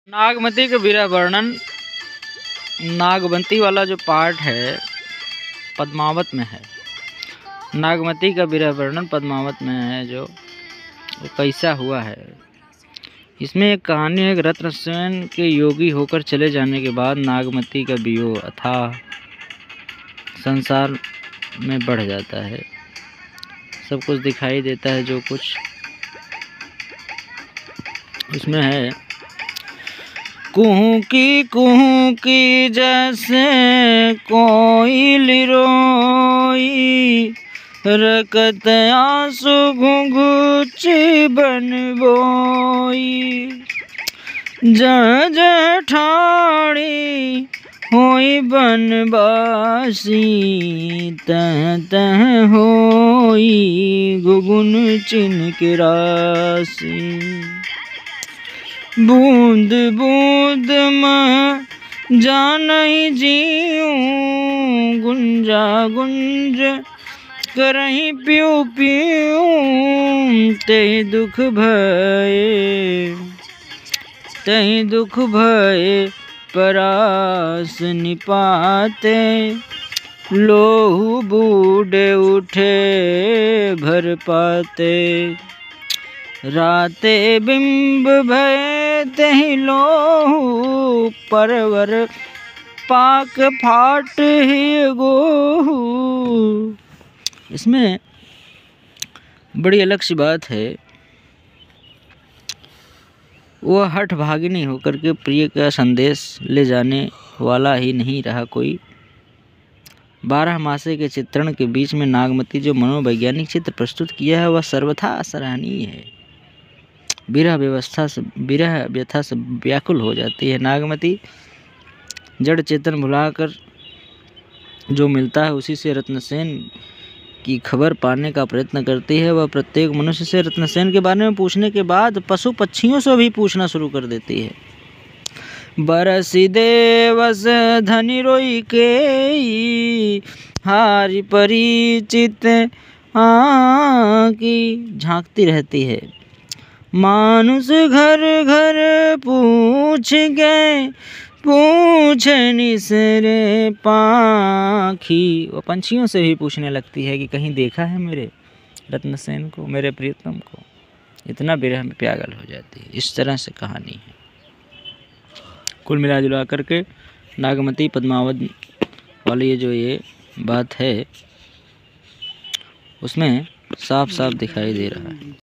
नागमती का वीरा वर्णन नागमती वाला जो पार्ट है पद्मावत में है। नागमती का वीरा वर्णन पद्मावत में है जो वो कैसा हुआ है। इसमें एक कहानी है, एक रत्नसेन के योगी होकर चले जाने के बाद नागमती का वियोग अथाह संसार में बढ़ जाता है। सब कुछ दिखाई देता है जो कुछ इसमें है। कुहू की जैसे कोयल रोई, रकत आंसू घुंघुची बन बोई। जज ठाड़ी होई बनवासी, तह तह होई गुगुन चिन्ह राशि। बूंद बूंद में जानहि जीऊं, गुंजा गुंज करहि पियो पियूं। तहि दुख भये परास निपाते, लोहु बूढ़े उठे भर पाते। राते बिंब भय तहि लोहु, परवर पाक फाट ही गोहु। इसमें बड़ी अलग सी बात है। वह हठ भागिनी होकर के प्रिय का संदेश ले जाने वाला ही नहीं रहा कोई। 12 मासे के चित्रण के बीच में नागमती जो मनोवैज्ञानिक चित्र प्रस्तुत किया है वह सर्वथा सराहनीय है। विरह व्यथा से व्याकुल हो जाती है। नागमती जड़ चेतन भुलाकर जो मिलता है उसी से रत्नसेन की खबर पाने का प्रयत्न करती है। वह प्रत्येक मनुष्य से रत्नसेन के बारे में पूछने के बाद पशु पक्षियों से भी पूछना शुरू कर देती है। बरसी देवस धनि रोई के, हारि परिचित की झांकती रहती है। मानुष घर घर पूछ गए, पूछ निसरे पाखी। वो पंछियों से भी पूछने लगती है कि कहीं देखा है मेरे रत्नसेन को, मेरे प्रियतम को। इतना विरह में पागल हो जाती है। इस तरह से कहानी है। कुल मिला जुला करके नागमती पद्मावत वाली ये बात है उसमें साफ साफ दिखाई दे रहा है।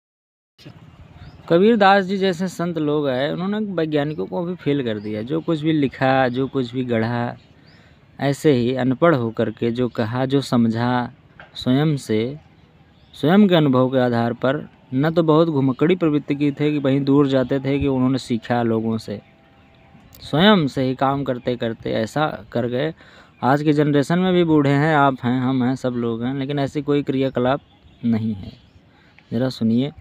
कबीरदास जी जैसे संत लोग आए, उन्होंने वैज्ञानिकों को भी फेल कर दिया। जो कुछ भी लिखा, जो कुछ भी गढ़ा, ऐसे ही अनपढ़ होकर के जो कहा, जो समझा, स्वयं के अनुभव के आधार पर, न तो बहुत घुमक्कड़ी प्रवृत्ति की थे कि वहीं दूर जाते थे कि उन्होंने सीखा लोगों से। स्वयं से ही काम करते करते ऐसा कर गए। आज की जनरेशन में भी बूढ़े हैं, आप हैं, हम हैं, सब लोग हैं, लेकिन ऐसी कोई क्रियाकलाप नहीं है। ज़रा सुनिए।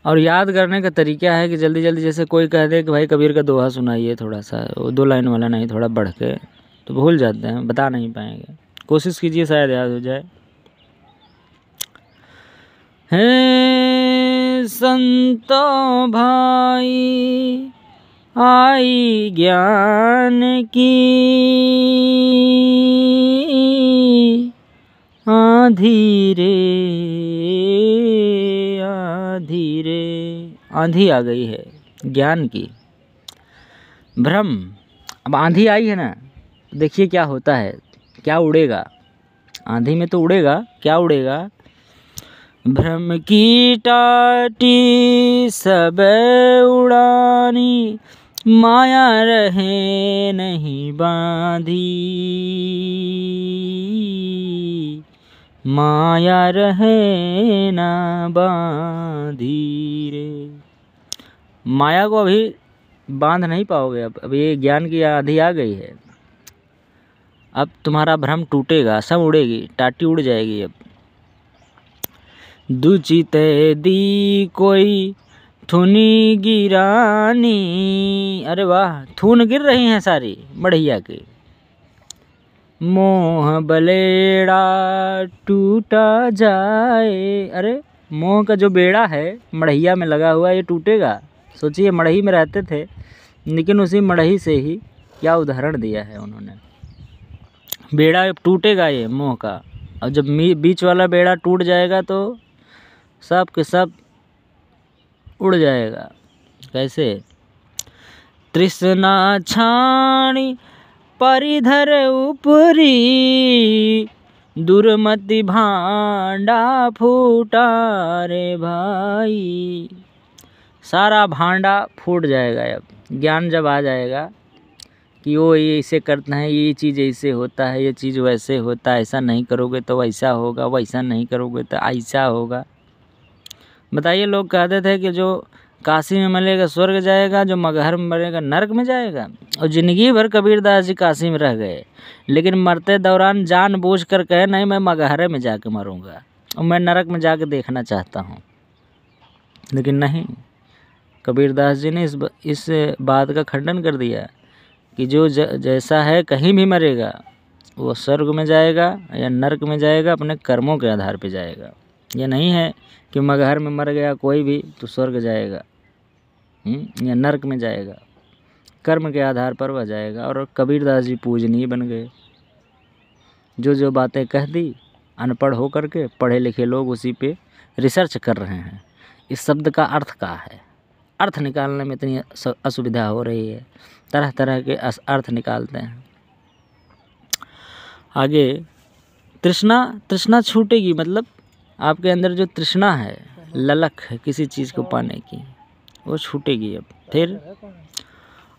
और याद करने का तरीका है कि जल्दी जल्दी जैसे कोई कह दे कि भाई कबीर का दोहा सुनाइए थोड़ा सा, वो 2 लाइन वाला नहीं, थोड़ा बढ़ के, तो भूल जाते हैं, बता नहीं पाएंगे। कोशिश कीजिए, शायद याद हो जाए। हे संतो भाई आई ज्ञान की, आंधी रे आंधी आ गई है ज्ञान की। भ्रम, अब आंधी आई है ना, देखिए क्या होता है, क्या उड़ेगा। आंधी में तो उड़ेगा, क्या उड़ेगा। भ्रम की टाटी सब उड़ानी, माया रहे नहीं बांधी, माया रहे ना बांधी रे। माया को अभी बांध नहीं पाओगे। अब ये ज्ञान की आंधी आ गई है। अब तुम्हारा भ्रम टूटेगा, सब उड़ेगी, टाटी उड़ जाएगी। अब दुचिते दी कोई थुनी गिरानी, अरे वाह, थून गिर रही हैं सारी बढ़िया की। मोह बलेड़ा टूटा जाए। अरे मोह का जो बेड़ा है मढ़ैया में लगा हुआ है ये टूटेगा, सोचिए मड़ही में रहते थे, लेकिन उसी मड़ही से ही क्या उदाहरण दिया है उन्होंने। बेड़ा टूटेगा ये मोह का, और जब बीच वाला बेड़ा टूट जाएगा तो सब के सब उड़ जाएगा। कैसे? तृष्णा छाणी परिधर ऊपरी, दुर्मति भांडा फूटा रे भाई। सारा भांडा फूट जाएगा। अब ज्ञान जब आ जाएगा कि वो ये ऐसे करते हैं, ये चीज़ ऐसे होता है, ये चीज़ वैसे होता है, ऐसा नहीं करोगे तो वैसा होगा, वैसा नहीं करोगे तो ऐसा होगा। बताइए, लोग कहते थे कि जो काशी में मरेगा स्वर्ग जाएगा, जो मगहर में मरेगा नरक में जाएगा। और ज़िंदगी भर कबीरदास जी काशी में रह गए, लेकिन मरते दौरान जानबूझ कर कहे नहीं मैं मगहरे में जाके मरूंगा और मैं नरक में जाके देखना चाहता हूँ। लेकिन नहीं, कबीरदास जी ने इस बात का खंडन कर दिया कि जो जैसा है कहीं भी मरेगा वो स्वर्ग में जाएगा या नरक में जाएगा, अपने कर्मों के आधार पर जाएगा। ये नहीं है कि मगहर में मर गया कोई भी तो स्वर्ग जाएगा या नरक में जाएगा, कर्म के आधार पर वह जाएगा। और कबीरदास जी पूजनीय बन गए। जो बातें कह दी, अनपढ़ हो करके पढ़े लिखे लोग उसी पे रिसर्च कर रहे हैं। इस शब्द का अर्थ क्या है, अर्थ निकालने में इतनी असुविधा हो रही है, तरह तरह के अर्थ निकालते हैं। आगे, तृष्णा छूटेगी, मतलब आपके अंदर जो तृष्णा है, ललक है किसी चीज़ को पाने की, वो छूटेगी। अब फिर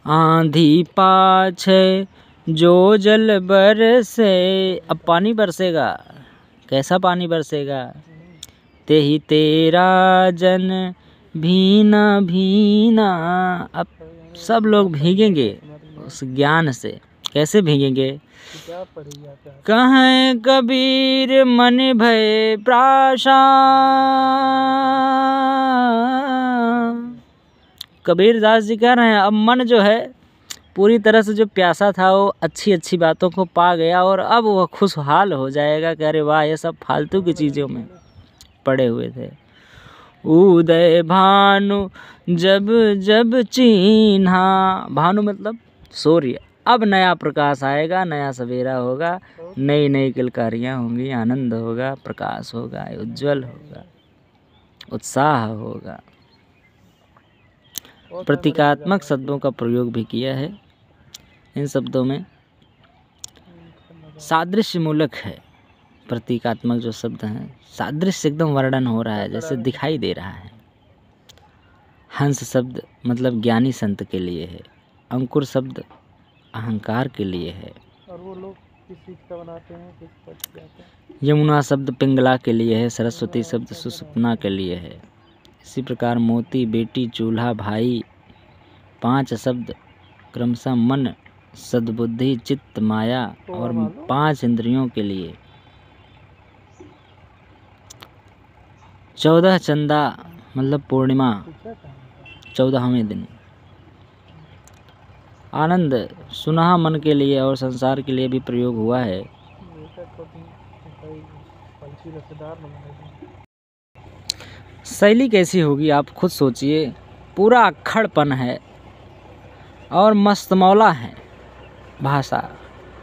आंधी पाछे जो जल बरसे, अब पानी बरसेगा। कैसा पानी बरसेगा? ते ही तेरा जन भीना भीना। अब सब लोग भीगेंगे उस ज्ञान से। कैसे भीगेंगे? कहें कबीर मन भय प्राशा। कबीरदास जी कह रहे हैं अब मन जो है पूरी तरह से जो प्यासा था वो अच्छी अच्छी बातों को पा गया और अब वह खुशहाल हो जाएगा कि अरे वाह, ये सब फालतू की चीज़ों में पड़े हुए थे। उदय भानु जब जब चिन्हा, भानु मतलब सूर्य, अब नया प्रकाश आएगा, नया सवेरा होगा, नई नई किलकारियाँ होंगी, आनंद होगा, प्रकाश होगा, उज्जवल होगा, उत्साह होगा। प्रतीकात्मक शब्दों का प्रयोग भी किया है। इन शब्दों में सादृश्य मूलक है। प्रतीकात्मक जो शब्द हैं, सादृश्य एकदम वर्णन हो रहा है, जैसे दिखाई दे रहा है। हंस शब्द मतलब ज्ञानी संत के लिए है। अंकुर शब्द अहंकार के लिए है। और वो लोग किस चीज का बनाते हैं, किस पद से आते हैं? यमुना शब्द पिंगला के लिए है। सरस्वती शब्द सुषुप्ना के लिए है। इसी प्रकार मोती, बेटी, चूल्हा, भाई, 5 शब्द क्रमशः मन, सद्बुद्धि, चित्त, माया और 5 इंद्रियों के लिए। 14 चंदा मतलब पूर्णिमा, 14वें दिन। आनंद सुनहा मन के लिए और संसार के लिए भी प्रयोग हुआ है। शैली कैसी होगी आप खुद सोचिए। पूरा अक्खड़पन है और मस्तमौला है। भाषा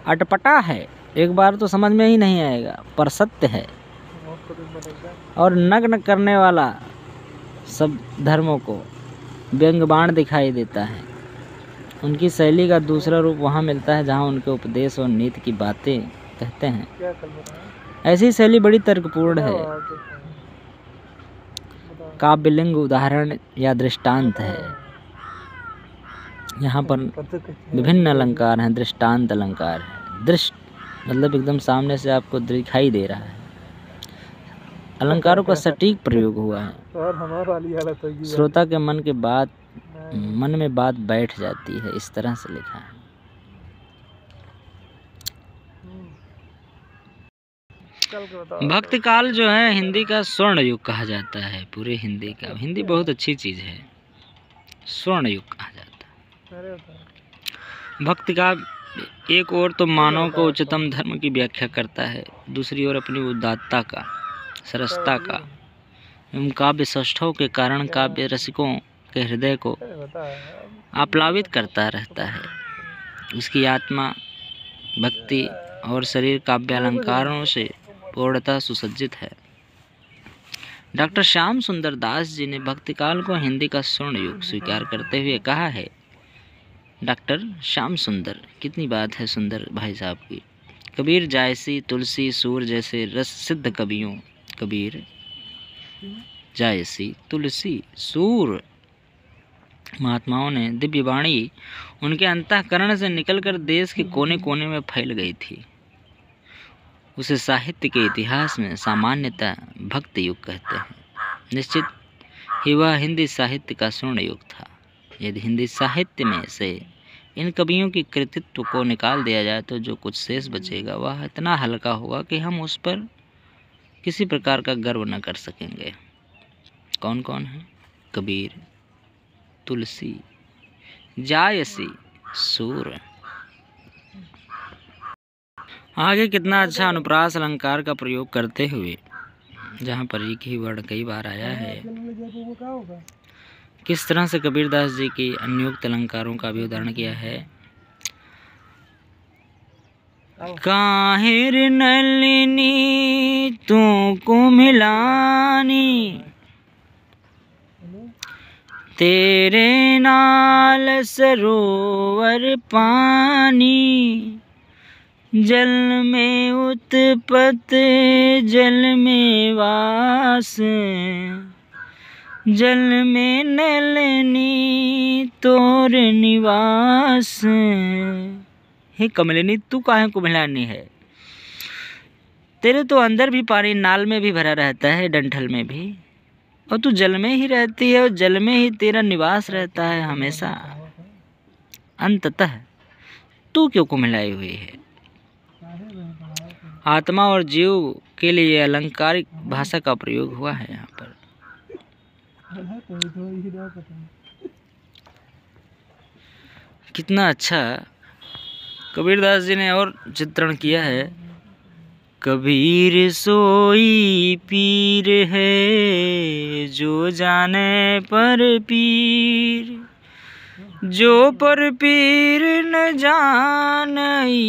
अटपटा है, एक बार तो समझ में ही नहीं आएगा, पर सत्य है। और नग्न करने वाला सब धर्मों को व्यंग्यबाण दिखाई देता है। उनकी शैली का दूसरा रूप वहाँ मिलता है जहाँ उनके उपदेश और नीति की बातें कहते हैं। ऐसी शैली बड़ी तर्कपूर्ण है। काव्यलिंग उदाहरण या दृष्टांत है। यहाँ पर विभिन्न अलंकार हैं, दृष्टांत अलंकार है। दृष्ट मतलब एकदम सामने से आपको दिखाई दे रहा है। अलंकारों का सटीक प्रयोग हुआ है। श्रोता के मन में बात बैठ जाती है, इस तरह से लिखा है। भक्ति काल जो है हिंदी का स्वर्ण युग कहा जाता है। पूरे हिंदी का, हिंदी बहुत अच्छी चीज़ है, स्वर्ण युग कहा जाता है। भक्ति का एक ओर तो मानव को उच्चतम धर्म की व्याख्या करता है, दूसरी ओर अपनी उदात्तता का, सरसता का एवं काव्य सौष्ठव के कारण काव्य रसिकों के हृदय को आप्लावित करता रहता है। उसकी आत्मा भक्ति और शरीर काव्यालंकारों से पूर्णतः सुसज्जित है। डॉक्टर श्याम सुंदर दास जी ने भक्ति काल को हिंदी का स्वर्ण युग स्वीकार करते हुए कहा है। डॉक्टर श्याम सुंदर, कितनी बात है सुंदर भाई साहब की। कबीर, जायसी, तुलसी, सूर जैसे रस सिद्ध कवियों, कबीर, जायसी, तुलसी, सूर महात्माओं ने दिव्य वाणी उनके अंतःकरण से निकलकर देश के कोने कोने में फैल गई थी। उसे साहित्य के इतिहास में सामान्यतः भक्ति युग कहते हैं। निश्चित ही वह हिंदी साहित्य का स्वर्ण युग था। यदि हिंदी साहित्य में से इन कवियों की कृतित्व को निकाल दिया जाए तो जो कुछ शेष बचेगा वह इतना हल्का होगा कि हम उस पर किसी प्रकार का गर्व न कर सकेंगे। कौन कौन है? कबीर, तुलसी, जायसी, सूर। आगे कितना अच्छा अनुप्रास अलंकार का प्रयोग करते हुए, जहाँ पर एक ही वर्ण कई बार आया है, किस तरह से कबीरदास जी की अन्योक्त अलंकारों का भी उदाहरण किया है। काहिर नलिनी तू कुम्हिलानी, तेरे नाल सरोवर पानी, जल में उत्पत जल में वास, जल में नलिनी तोर निवास। हे कमलिनी, तू काहे कुम्हिलानी है? तेरे तो अंदर भी पानी नाल में भी भरा रहता है, डंठल में भी, और तू जल में ही रहती है और जल में ही तेरा निवास रहता है हमेशा। अंततः तू क्यों कुम्हिलाई हुई है? आत्मा और जीव के लिए अलंकारिक भाषा का प्रयोग हुआ है यहाँ पर। कितना अच्छा कबीरदास जी ने और चित्रण किया है। कबीर सोई पीर है जो जाने पर पीर, जो पर पीर न जानई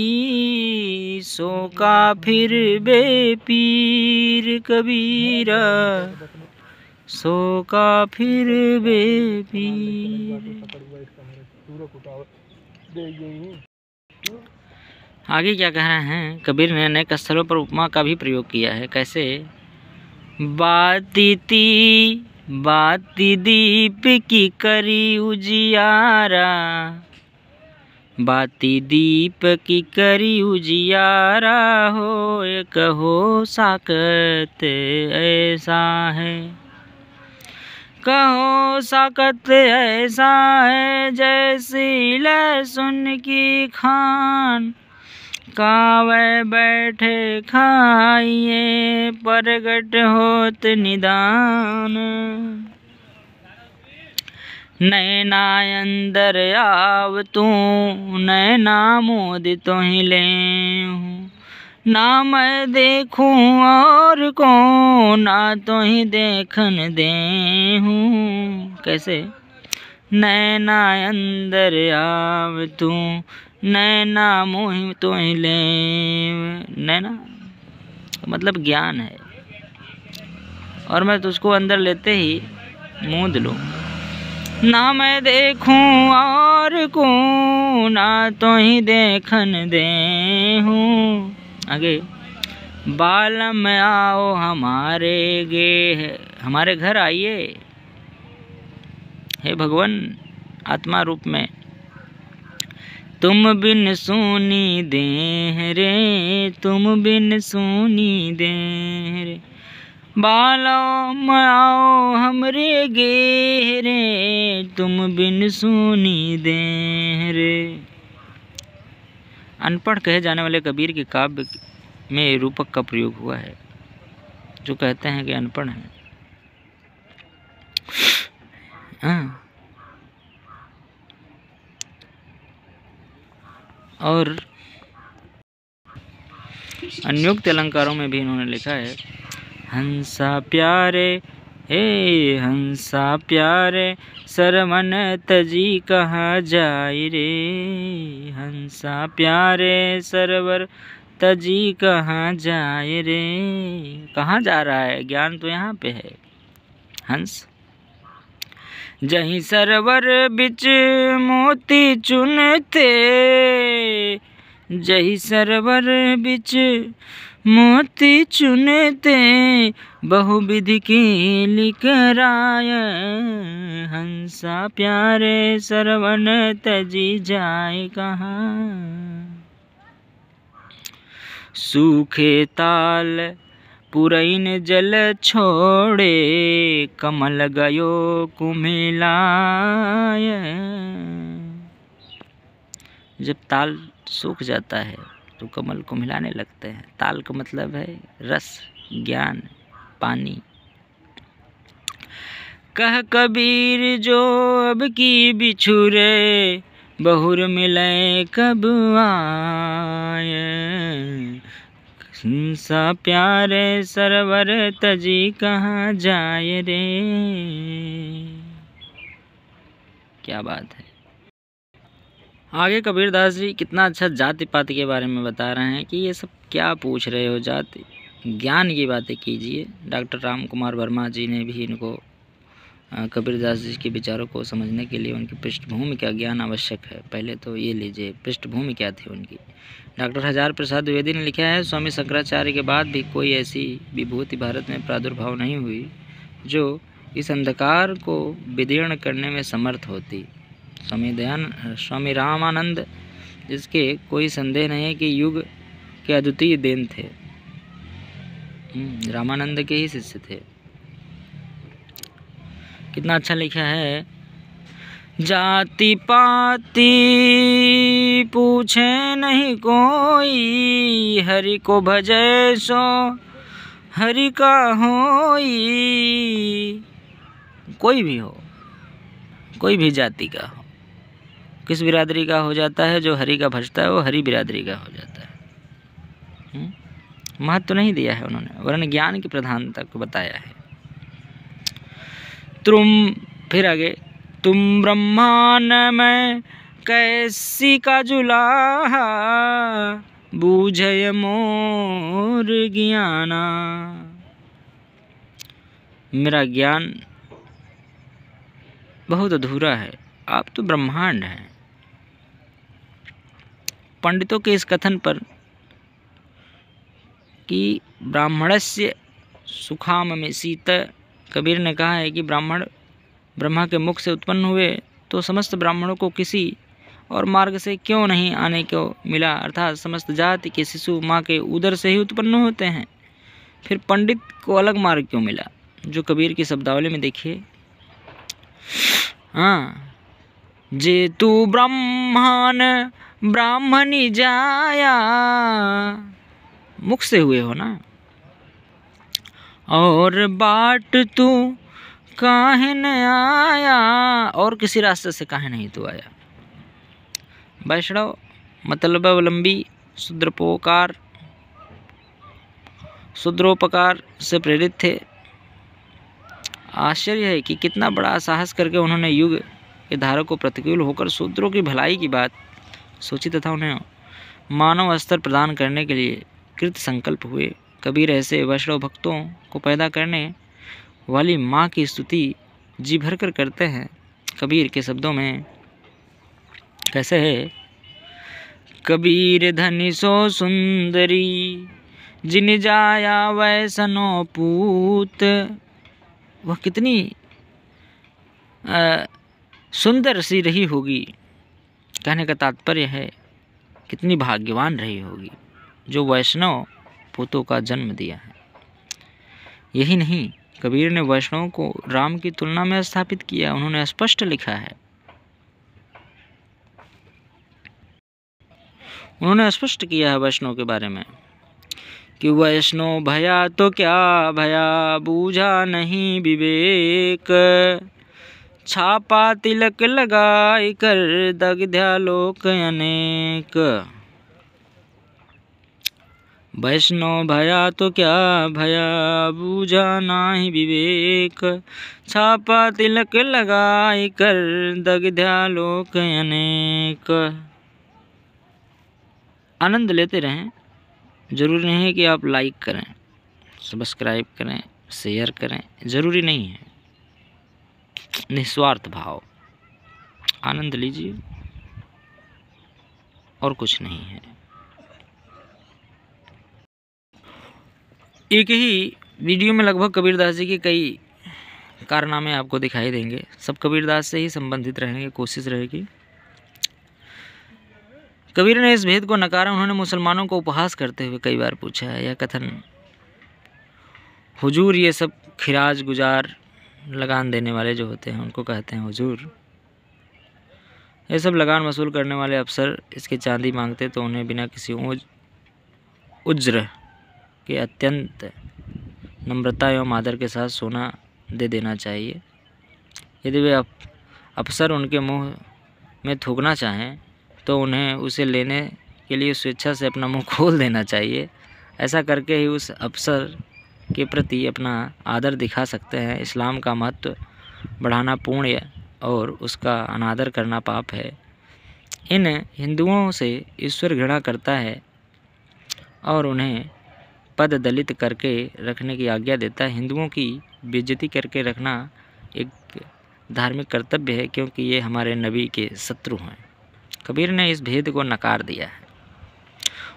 सो काफिर बेपीर। कबीरा सो काफिर बेपीर। आगे क्या कह रहे हैं? कबीर ने अनेक स्थलों पर उपमा का भी प्रयोग किया है। कैसे? बाती दीप की करी उजियारा, बाती दीप की करी उजियारा, हो कहो साकत ऐसा है, कहो साकत ऐसा है, जैसी लहसुन की खान, कावे बैठे खाइए प्रगट होत निदान। नैना अंदर आव तू, नैना मोद तो ही ले हूँ, ना मैं देखूं और को, ना तो ही देखन दे हूँ। कैसे? नैना अंदर आव तू, नैना मोहि तो ही ले। नैना मतलब ज्ञान है, और मैं तुझको अंदर लेते ही मूंद लूँ। ना मैं देखूं और को, ना तो ही देखन दे हूँ। आगे, बालम आओ हमारे गे, हमारे घर आइए हे भगवान आत्मा रूप में। तुम बिन सोनी देह रे, तुम बिन सोनी देह रे, बालम आओ हमरे गे रे, तुम बिन सोनी देह रे। अनपढ़ कहे जाने वाले कबीर के काव्य में रूपक का प्रयोग हुआ है, जो कहते हैं कि अनपढ़ हैं। और अन्योक्त अलंकारों में भी इन्होंने लिखा है। हंसा प्यारे हे हंसा प्यारे सरवन तजी कहाँ जाए रे, हंसा प्यारे सरवर तजी कहाँ जाए रे। कहाँ जा रहा है? ज्ञान तो यहाँ पे है। हंस जहीं सरवर बिच मोती चुनते, जहीं सरवर बिच मोती चुनते, बहुविधि की लिकराय, हंसा प्यारे सरवन तजी जाए कहाँ। सूखे ताल पुरैन जल छोड़े, कमल गयो कुमिलाय। जब ताल सूख जाता है तो कमल कुमिलाने लगते हैं। ताल का मतलब है रस, ज्ञान, पानी। कह कबीर जो अब की बिछुरे, बहुर मिले कब आए, हंसा प्यारे सरवर तजी कहाँ जाए रे। क्या बात है। आगे कबीरदास जी कितना अच्छा जाति पाति के बारे में बता रहे हैं कि ये सब क्या पूछ रहे हो, जाति ज्ञान की बातें कीजिए। डॉक्टर राम कुमार वर्मा जी ने भी इनको कबीरदास जी के विचारों को समझने के लिए उनकी पृष्ठभूमि का ज्ञान आवश्यक है। पहले तो ये लीजिए पृष्ठभूमि क्या थी उनकी। डॉक्टर हजार प्रसाद द्विवेदी ने लिखा है, स्वामी शंकराचार्य के बाद भी कोई ऐसी विभूति भारत में प्रादुर्भाव नहीं हुई जो इस अंधकार को विदीर्ण करने में समर्थ होती। स्वामी रामानंद, जिसके कोई संदेह नहीं है कि युग के अद्वितीय देन थे, रामानंद के ही शिष्य थे। कितना अच्छा लिखा है, जाति पाति पूछे नहीं कोई, हरि को भजे सो हरि का होई। कोई भी हो, कोई भी जाति का हो, किस बिरादरी का हो जाता है, जो हरि का भजता है वो हरि बिरादरी का हो जाता है। महत्व तो नहीं दिया है उन्होंने, वरन ज्ञान की प्रधानता को बताया है। तुम फिर आगे, तुम ब्रह्मांड में कैसी का जुलाहा, बूझय मोर ज्ञाना। मेरा ज्ञान बहुत अधूरा है, आप तो ब्रह्मांड हैं। पंडितों के इस कथन पर कि ब्राह्मणस्य सुखाम में सीत, कबीर ने कहा है कि ब्राह्मण ब्रह्मा के मुख से उत्पन्न हुए तो समस्त ब्राह्मणों को किसी और मार्ग से क्यों नहीं आने को मिला, अर्थात समस्त जाति के शिशु माँ के उदर से ही उत्पन्न होते हैं, फिर पंडित को अलग मार्ग क्यों मिला। जो कबीर की शब्दावली में देखिए, हाँ, जे तू ब्रह्मण ब्राह्मणी जाया, मुख से हुए हो ना, और बाट तू काहे न आया, और किसी रास्ते से काहे नहीं तू आया। वैष्णव मतलबावलंबी शूद्रोपकार से प्रेरित थे। आश्चर्य है कि कितना बड़ा साहस करके उन्होंने युग के धारक को प्रतिकूल होकर शूद्रों की भलाई की बात सोची तथा उन्हें मानव स्तर प्रदान करने के लिए कृत संकल्प हुए। कबीर ऐसे वैष्णव भक्तों को पैदा करने वाली माँ की स्तुति जी भर कर करते हैं। कबीर के शब्दों में कैसे है, कबीर धनी सो सुंदरी, जिन जाया वैसनो पूत। वह कितनी सुंदर सी रही होगी, कहने का तात्पर्य है कितनी भाग्यवान रही होगी जो वैष्णव पूतों का जन्म दिया है। यही नहीं, कबीर ने वैष्णव को राम की तुलना में स्थापित किया। उन्होंने स्पष्ट लिखा है, उन्होंने स्पष्ट किया है वैष्णव के बारे में कि वैष्णव भया तो क्या भया, बूझा नहीं विवेक, छापा तिलक लगाई कर दग्ध्या लोक अनेक। वैष्णव भया तो क्या भया, बूझा नाही विवेक। छापा तिलक लगाई कर, दग्ध्या लोक अनेक। आनंद लेते रहें। ज़रूरी नहीं है कि आप लाइक करें, सब्सक्राइब करें, शेयर करें, ज़रूरी नहीं है। निस्वार्थ भाव, आनंद लीजिए और कुछ नहीं है। एक ही वीडियो में लगभग कबीरदास जी के कई कारनामे आपको दिखाई देंगे। सब कबीरदास से ही संबंधित रहेंगे, कोशिश रहेगी। कबीर ने इस भेद को नकारा। उन्होंने मुसलमानों को उपहास करते हुए कई बार पूछा है यह कथन, हुजूर ये सब खिराज गुजार लगान देने वाले जो होते हैं उनको कहते हैं हुजूर। ये सब लगान वसूल करने वाले अफसर इसके चांदी मांगते तो उन्हें बिना किसी उज्र के अत्यंत नम्रता एवं आदर के साथ सोना दे देना चाहिए। यदि वे अफसर उनके मुंह में थूकना चाहें तो उन्हें उसे लेने के लिए स्वेच्छा से अपना मुंह खोल देना चाहिए। ऐसा करके ही उस अफसर के प्रति अपना आदर दिखा सकते हैं। इस्लाम का महत्व बढ़ाना पुण्य और उसका अनादर करना पाप है। इन हिंदुओं से ईश्वर घृणा करता है और उन्हें पद दलित करके रखने की आज्ञा देता है। हिंदुओं की बेइज्जती करके रखना एक धार्मिक कर्तव्य है, क्योंकि ये हमारे नबी के शत्रु हैं। कबीर ने इस भेद को नकार दिया है।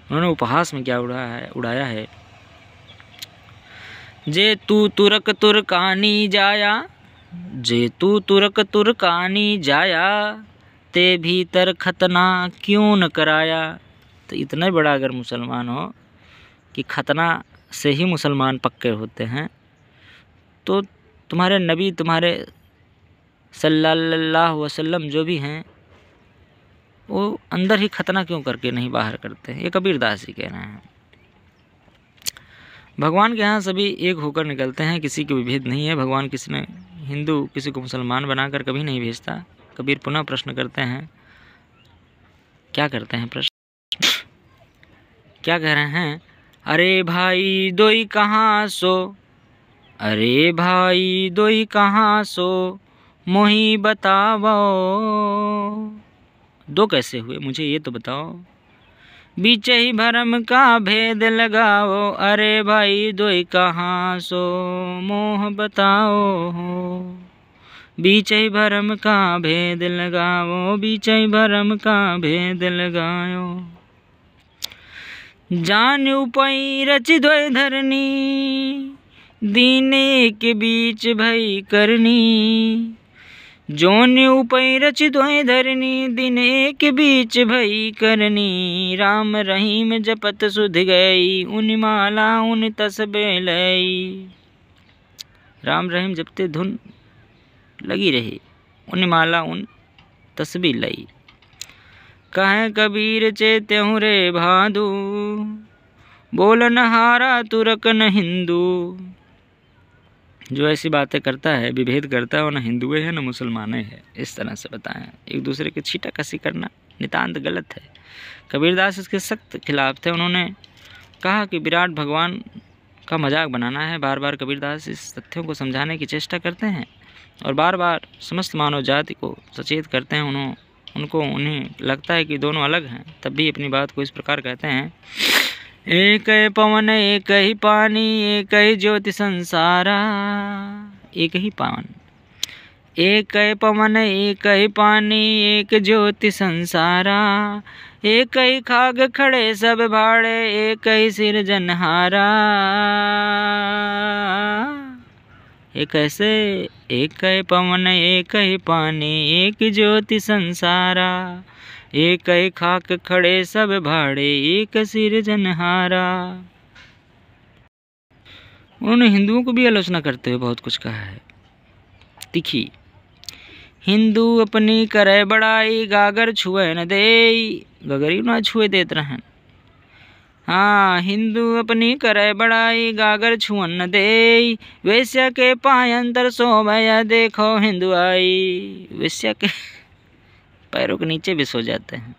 उन्होंने उपहास में क्या उड़ाया है, जे तू तुरक तुरकानी जाया, जे तू तुरक तुरकानी जाया, ते भीतर खतना क्यों न कराया। तो इतना बड़ा अगर मुसलमान हो कि खतना से ही मुसलमान पक्के होते हैं, तो तुम्हारे नबी, तुम्हारे सल्लल्लाहु अलैहि वसल्लम जो भी हैं, वो अंदर ही खतना क्यों करके नहीं बाहर करते हैं। ये कबीरदास जी कह रहे हैं। भगवान के यहाँ सभी एक होकर निकलते हैं, किसी के विभेद नहीं है। भगवान किसी ने हिंदू किसी को मुसलमान बनाकर कभी नहीं भेजता। कबीर पुनः प्रश्न करते हैं, क्या करते हैं प्रश्न, क्या कह रहे हैं, अरे भाई दोई कहाँ सो, अरे भाई दोई कहाँ सो, मोही बताओ। दो कैसे हुए मुझे ये तो बताओ, बीच ही भरम का भेद लगाओ, अरे भाई दोई कहाँ सो, मोह बताओ। बीच ही भरम का भेद लगाओ, बीच ही भरम का भेद लगाओ। जान उपई रच द्वय धरनी, दीने के बीच भई करनी। जोन उपई रच द्वय धरनी, दिन एक बीच भई करनी। राम रहीम जपत सुध गई, उन माला उन तस्बे लई। राम रहीम जपते धुन लगी रही, उन माला उन तस्बी लई। कहे कबीर चेत्यहूँ रे भादू, बोलन हारा तुरक न हिंदू। जो ऐसी बातें करता है, विभेद करता है, वो न हिंदुए है न मुसलमाने है। इस तरह से बताएं, एक दूसरे की छीटा कसी करना नितांत गलत है। कबीरदास इसके सख्त खिलाफ थे। उन्होंने कहा कि विराट भगवान का मजाक बनाना है। बार बार कबीरदास इस तथ्यों को समझाने की चेष्टा करते हैं और बार बार समस्त मानव जाति को सचेत करते हैं। उन्हें लगता है कि दोनों अलग हैं, तब भी अपनी बात को इस प्रकार कहते हैं, एक ही पवन एक ही पानी, एक ही ज्योति संसारा। एक ही पावन, एक ही पवन एक ही पानी, एक ज्योति संसारा। एक ही खाग खड़े सब भाड़े, एक ही सिरजनहारा। एक ऐसे, एक ही पवन एक ही पानी, एक ज्योति संसारा। एक ही खाक खड़े सब भाड़े, एक सिरजनहारा। उन्होंने हिंदुओं को भी आलोचना करते हुए बहुत कुछ कहा है। तीखी, हिंदू अपनी करे बड़ाई, गागर छुए न दे। गगरी ना छुए देत रहन। हाँ, हिंदू अपनी करे बड़ाई, गागर छुअन न दे। वेश्या के पायंतर सोभया, देखो हिंदू आई। वेश्या के पैरों के नीचे भी सो जाते हैं।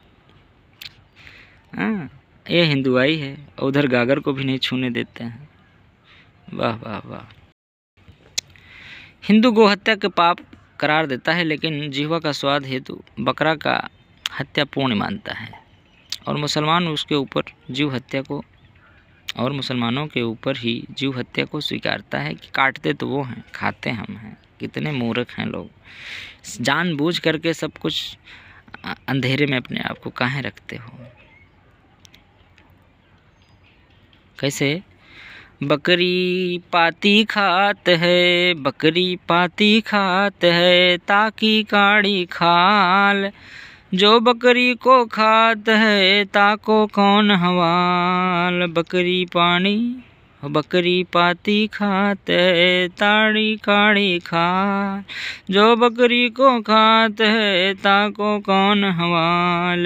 हाँ, ये हिंदुआई है, उधर गागर को भी नहीं छूने देते हैं। वाह वाह वाह। हिंदू गोहत्या के पाप करार देता है, लेकिन जिह्वा का स्वाद हेतु बकरा का हत्या पुण्य मानता है, और मुसलमानों के ऊपर ही जीव हत्या को स्वीकारता है कि काटते तो वो हैं, खाते हम हैं। कितने मूर्ख हैं लोग, जानबूझ करके सब कुछ अंधेरे में अपने आप को काहे रखते हो। कैसे? बकरी पाती खात है, बकरी पाती खात है, ताकि काड़ी खाल, जो बकरी को खात है ताको कौन हवाल। बकरी पाती खात है, ताड़ी काड़ी खाल, जो बकरी को खात है ताको कौन हवाल।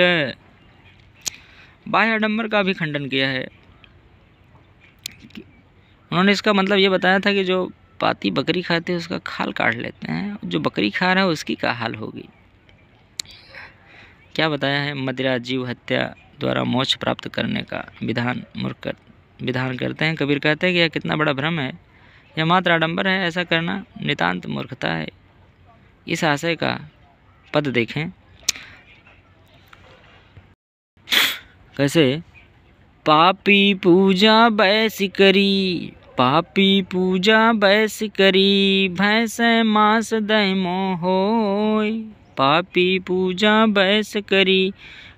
बाह्य आडंबर का भी खंडन किया है। उन्होंने इसका मतलब ये बताया था कि जो पाती बकरी खाते हैं उसका खाल काट लेते हैं, जो बकरी खा रहा है उसकी क्या हाल होगी। क्या बताया है? मदिरा जीव हत्या द्वारा मोक्ष प्राप्त करने का विधान करते हैं। कबीर कहते हैं कि यह कितना बड़ा भ्रम है, यह मात्र आडंबर है, ऐसा करना नितांत मूर्खता है। इस आशय का पद देखें। कैसे? पापी पूजा बैसी करी, भैंस मांस दैमो होय। पापी पूजा बैस करी,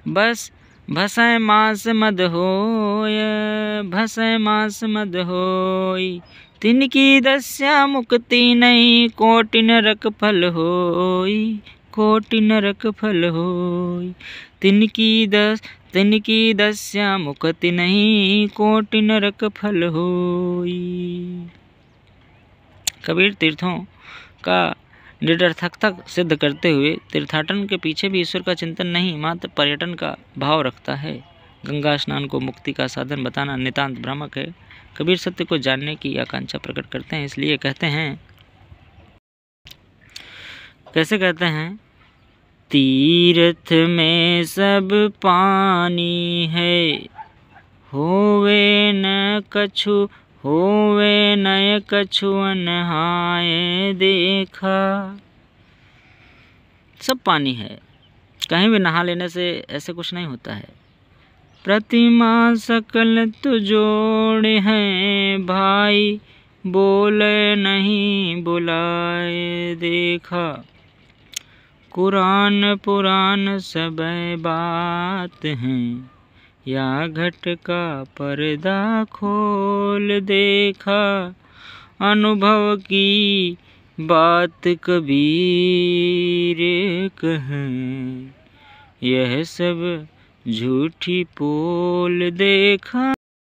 बस भसै मांस मद होय। तिनकी दस्या मुक्ति नहीं, कोटि नरक फल होय। तिनकी दस्या मुक्ति नहीं, कोटि नरक फल होय। कबीर तीर्थों का निरर्थकता सिद्ध करते हुए तीर्थाटन के पीछे भी ईश्वर का चिंतन नहीं, मात्र पर्यटन का भाव रखता है। गंगा स्नान को मुक्ति का साधन बताना नितांत भ्रामक है। कबीर सत्य को जानने की आकांक्षा प्रकट करते हैं, इसलिए कहते हैं। कैसे कहते हैं? तीर्थ में सब पानी है, होवे न कछु नहाए देखा। सब पानी है, कहीं भी नहा लेने से ऐसे कुछ नहीं होता है। प्रतिमा सकल तो जोड़े हैं भाई, बोले नहीं बुलाए देखा। कुरान पुराण सब बात हैं, या घट का पर्दा खोल देखा। अनुभव की बात कबीर कहें, यह सब झूठी पोल देखा।